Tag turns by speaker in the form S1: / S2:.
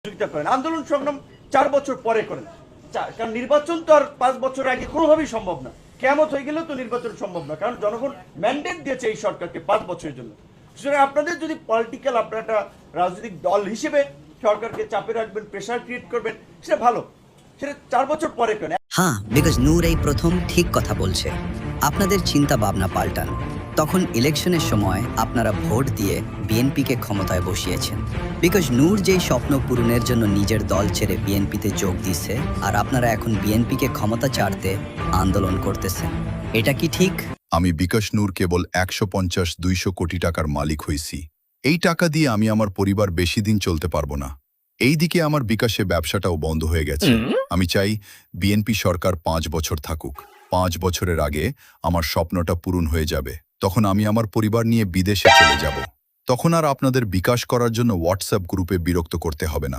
S1: সহযোগিতা করেন, আন্দোলন সংগ্রাম 4 বছর পরে করেন। কারণ নির্বাচন তো আর 5 বছর আগে কোনোভাবেই সম্ভব না। কিয়ামত হয়ে গেলেও তো নির্বাচন সম্ভব না, কারণ জনগণ ম্যান্ডেট দিয়েছে এই সরকারকে 5 বছরের জন্য। সুতরাং আপনাদের যদি পলিটিক্যাল আপনারা একটা রাজনৈতিক দল হিসেবে সরকারকে চাপে রাখবেন, প্রেশার ক্রিয়েট করবেন, সেটা ভালো, সেটা 4 বছর পরে করেন।
S2: হ্যাঁ, বিকজ নূর এই প্রথম ঠিক কথা বলছে। আপনাদের চিন্তা ভাবনা পাল্টান। তখন ইলেকশনের সময় আপনারা ভোট দিয়ে বিএনপিকে ক্ষমতায় বসিয়েছেন। বিকজ নূর যেই স্বপ্ন পূরণের জন্য নিজের দল ছেড়ে বিএনপিতে যোগ দিছে, আর আপনারা এখন বিএনপিকে ক্ষমতা ছাড়তে আন্দোলন করতেছেন। এটা কি ঠিক?
S3: আমি বিকাশ নূর কেবল 150-200 কোটি টাকার মালিক হইছি। এই টাকা দিয়ে আমি আমার পরিবার বেশি দিন চলতে পারবো না। এইদিকে আমার বিকাশে ব্যবসাটাও বন্ধ হয়ে গেছে। আমি চাই বিএনপি সরকার 5 বছর থাকুক। 5 বছরের আগে আমার স্বপ্নটা পূরণ হয়ে যাবে। তখন আমি আমার পরিবার নিয়ে বিদেশে চলে যাব। তখন আর আপনাদের বিকাশ করার জন্য হোয়াটসঅ্যাপ গ্রুপে বিরক্ত করতে হবে না।